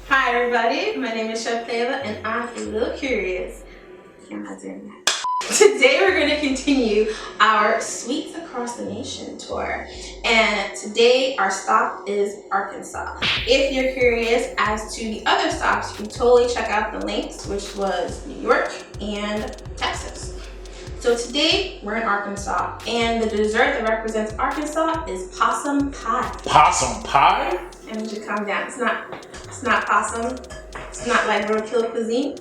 Hi everybody, my name is Chef Cleva and I'm a little curious. I'm not doing that. Today we're going to continue our Sweets Across the Nation tour. And today our stop is Arkansas. If you're curious as to the other stops, you can totally check out the links, which was New York and Texas. So today we're in Arkansas and the dessert that represents Arkansas is Possum Pie. Possum Pie? And you should calm down. It's not possum. It's not like roadkill cuisine.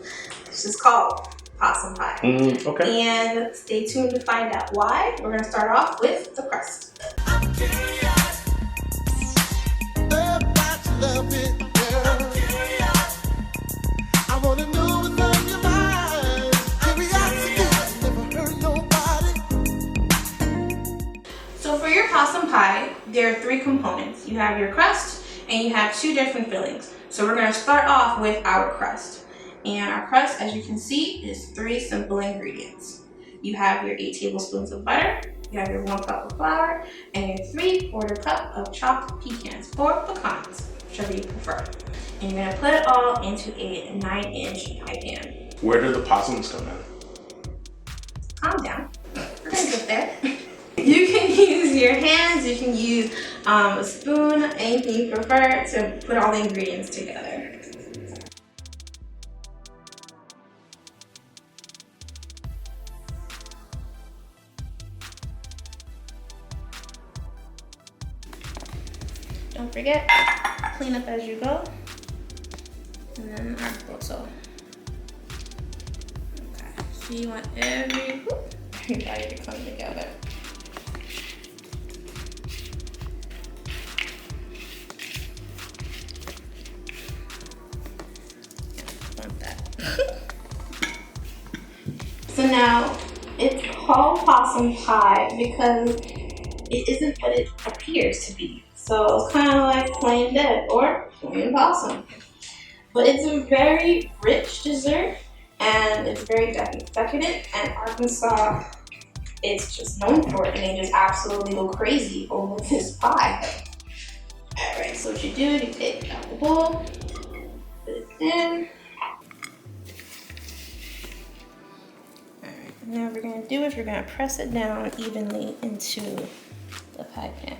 It's just called Possum Pie. Okay. And stay tuned to find out why. We're going to start off with the crust. I'm curious. About to love it, girl. I'm curious. I want to know what's on your mind. Curiosity never hurt nobody. So for your possum pie, there are three components. You have your crust and you have two different fillings. So we're going to start off with our crust. And our crust, as you can see, is three simple ingredients. You have your 8 tablespoons of butter, you have your 1 cup of flour, and your 3/4 cup of chopped pecans or pecans, whichever you prefer. And you're gonna put it all into a 9-inch pie pan. Where do the possums come in? Calm down. We're gonna get there. You can use your hands, you can use a spoon, anything you prefer to put all the ingredients together. Don't forget, clean up as you go. And then our bozo. Okay, so you want everybody to come together. Want that. So now, it's called possum pie because it isn't what it appears to be. So it's kind of like plain dead or plain possum. But it's a very rich dessert and it's very decadent, and Arkansas is just known for it, and they just absolutely go crazy over this pie. Alright, so what you do, you take it out of the bowl, put it in. Alright, now what we're going to do is we're going to press it down evenly into the pie pan.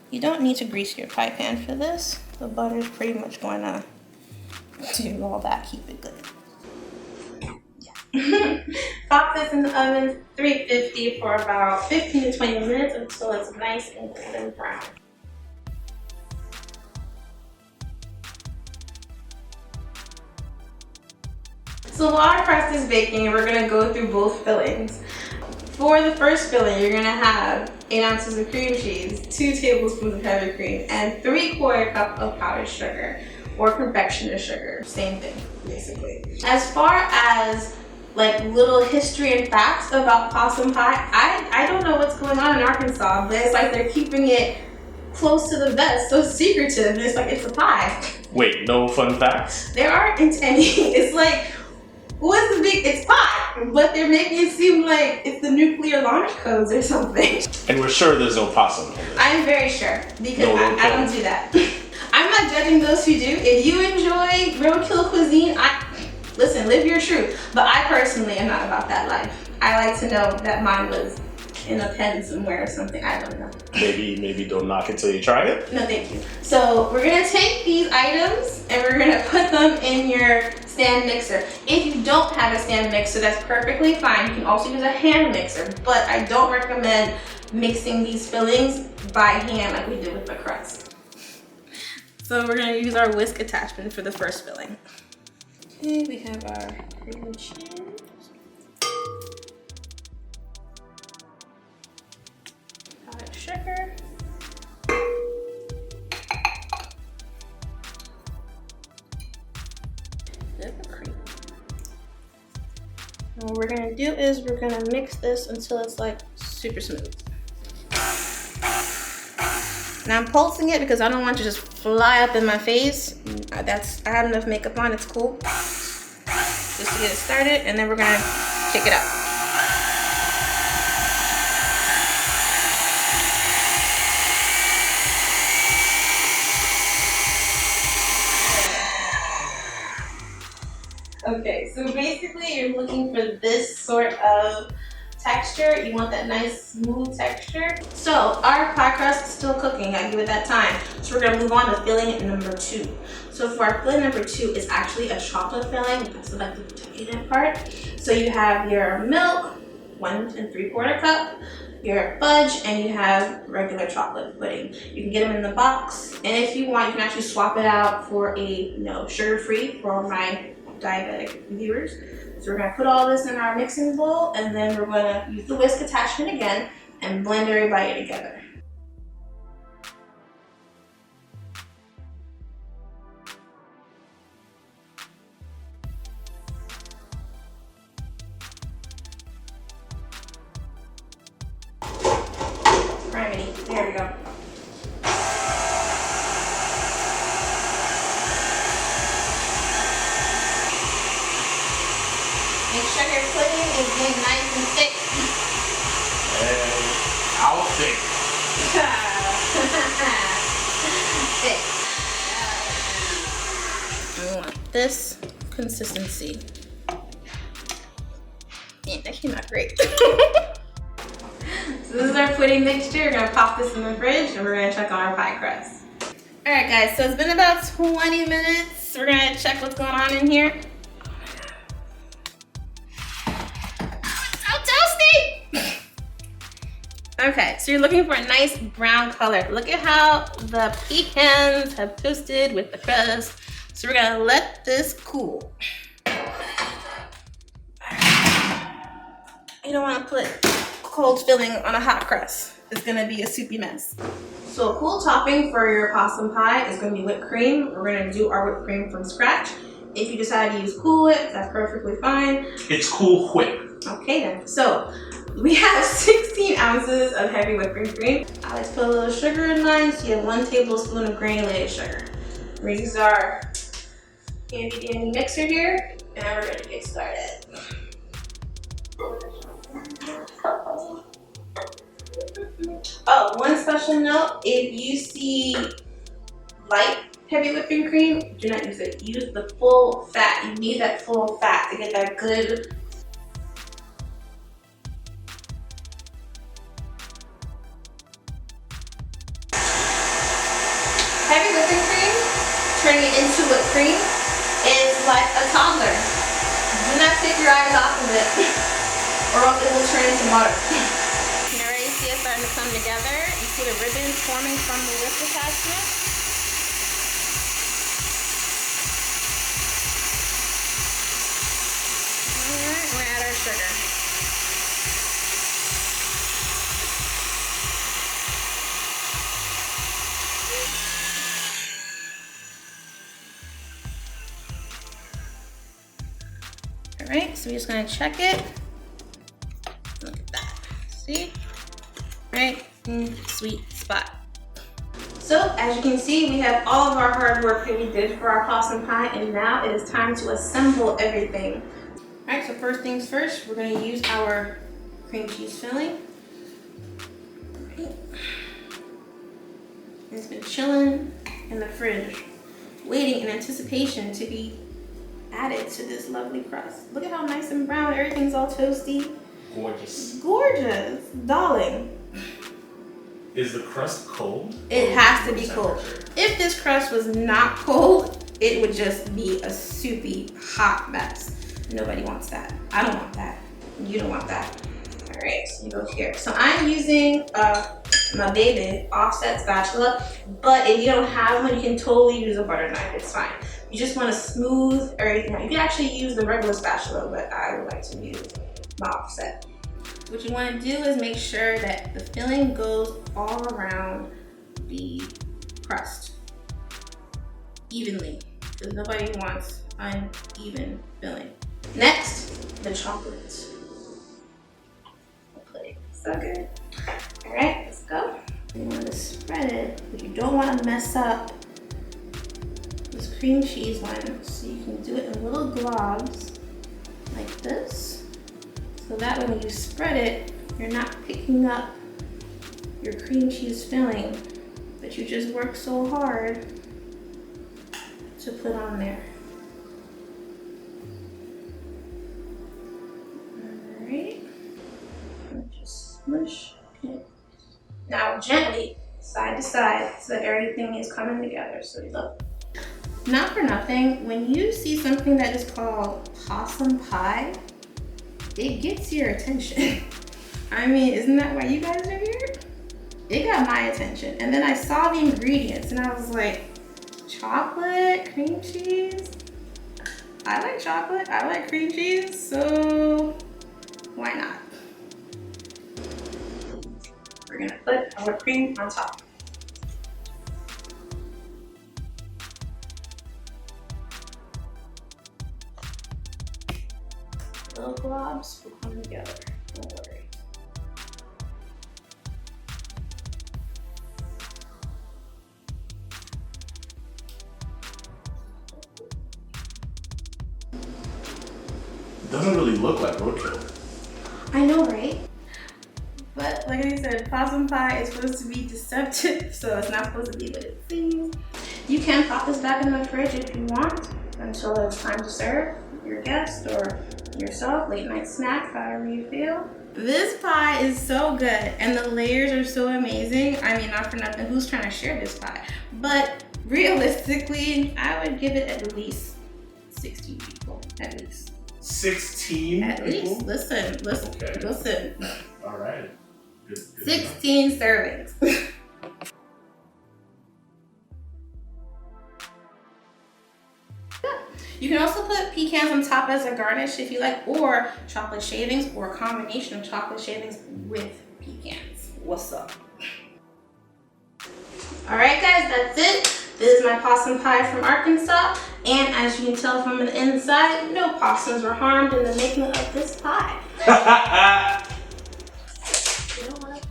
You don't need to grease your pie pan for this. The butter is pretty much going to do all that, keep it good. Yeah. Pop this in the oven, 350 for about 15 to 20 minutes until it's nice and golden brown. So while our crust is baking, we're going to go through both fillings. For the first filling, you're going to have 8 ounces of cream cheese, 2 tablespoons of heavy cream, and 3/4 cup of powdered sugar or confectioner's sugar. Same thing, basically. As far as like little history and facts about possum pie, I don't know what's going on in Arkansas, but it's like they're keeping it close to the vest, so secretive. It's like it's a pie. Wait, no fun facts? There aren't any. It's like, what's the big? It's pie, but they're making it seem like it's the nuclear launch codes or something. And we're sure there's no possum in this. I'm very sure because No I don't do that. I'm not judging those who do. If you enjoy roadkill cuisine, listen, live your truth. But I personally am not about that life. I like to know that mine was in a pen somewhere or something. I don't know. Maybe don't knock it till you try it. No, thank you. So we're gonna take these items and we're gonna put them in your stand mixer. If you don't have a stand mixer, that's perfectly fine. You can also use a hand mixer, but I don't recommend mixing these fillings by hand like we did with the crust. So we're gonna use our whisk attachment for the first filling. Okay, we have our cream cheese. Powdered sugar. Cream. And what we're gonna do is we're gonna mix this until it's like super smooth. And I'm pulsing it because I don't want it to just fly up in my face. I have enough makeup on, it's cool. Just to get it started, and then we're gonna kick it up. Okay, so basically you're looking for this sort of texture. You want that nice smooth texture. So our pie crust is still cooking. I give it that time. So we're gonna move on to filling number 2. So for our filling number 2 is actually a chocolate filling. That's like the decadent part. So you have your milk, 1 3/4 cup, your fudge, and you have regular chocolate pudding. You can get them in the box, and if you want, you can actually swap it out for a sugar-free for my diabetic viewers. So we're gonna put all this in our mixing bowl, and then we're gonna use the whisk attachment again and blend everybody together. There we go. Make sure your pudding is getting nice and thick. Hey, I'll thick. Thick. I want this consistency. Man, that came out great. So this is our pudding mixture. We're gonna pop this in the fridge and we're gonna check on our pie crust. All right guys, so it's been about 20 minutes. We're gonna check what's going on in here. Oh, it's so toasty! Okay, so you're looking for a nice brown color. Look at how the pecans have toasted with the crust. So we're gonna let this cool. You don't wanna put cold filling on a hot crust. It's gonna be a soupy mess. So a cool topping for your possum pie is gonna be whipped cream. We're gonna do our whipped cream from scratch. If you decide to use Cool Whip, that's perfectly fine. It's Cool Whip. Okay then. So we have 16 ounces of heavy whipping cream. I like to put a little sugar in mine, so you have 1 tablespoon of granulated sugar. We're gonna use our handy dandy mixer here, and we're gonna get started. Oh, one special note, if you see light heavy whipping cream, do not use it. Use the full fat. You need that full fat to get that good. Heavy whipping cream, turning it into whipped cream, is like a toddler. Do not take your eyes off of it, or else it will turn into butter. You already see it starting to come together. You see the ribbons forming from the whisk attachment. Alright, we're gonna add our sugar. Alright, so we're just gonna check it. Look at that. See? Right in the sweet spot. So, as you can see, we have all of our hard work that we did for our possum pie, and now it is time to assemble everything. Alright, so first things first, we're gonna use our cream cheese filling. Right. It's been chilling in the fridge, waiting in anticipation to be added to this lovely crust. Look at how nice and brown, everything's all toasty. Gorgeous. Gorgeous, darling. Is the crust cold? It has to be cold. If this crust was not cold, it would just be a soupy, hot mess. Nobody wants that. I don't want that. You don't want that. All right, so you go here. So I'm using my baby offset spatula, but if you don't have one, you can totally use a butter knife. It's fine. You just want to smooth everything out. You can actually use the regular spatula, but I would like to use my offset. What you want to do is make sure that the filling goes all around the crust evenly, because nobody wants uneven filling. Next, the chocolate. So good. All right, let's go. You want to spread it, but you don't want to mess up this cream cheese one, so you can do it in little globs like this. So that way when you spread it, you're not picking up your cream cheese filling that you just worked so hard to put on there. Smush it. Now gently, side to side, so that everything is coming together. So look. Not for nothing, when you see something that is called possum pie, it gets your attention. I mean, isn't that why you guys are here? It got my attention. And then I saw the ingredients and I was like, chocolate, cream cheese. I like chocolate, I like cream cheese, so why not? We're gonna put our cream on top. Little globs will come together, don't worry. Doesn't really look like roadkill. I know, right? But like I said, possum pie is supposed to be deceptive, so it's not supposed to be what it seems. You can pop this back in the fridge if you want until it's time to serve your guest or yourself, late night snack, however you feel. This pie is so good and the layers are so amazing. I mean, not for nothing, who's trying to share this pie? But realistically, I would give it at least 16 people, at least. 16 At people? least, listen. All right. Good 16 servings. You can also put pecans on top as a garnish if you like, or chocolate shavings, or a combination of chocolate shavings with pecans. What's up? All right, guys, that's it. This is my possum pie from Arkansas, and as you can tell from the inside, no possums were harmed in the making of this pie. You know what?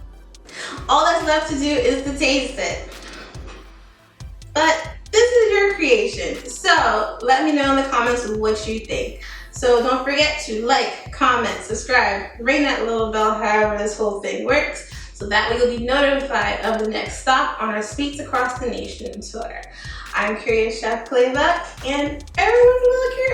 All that's left to do is to taste it. But this is your creation, so let me know in the comments what you think. So don't forget to like, comment, subscribe, ring that little bell, however this whole thing works, so that way you'll be notified of the next stop on our Speaks Across the Nation tour. I'm Curious Chef Cleva, and everyone's a little curious.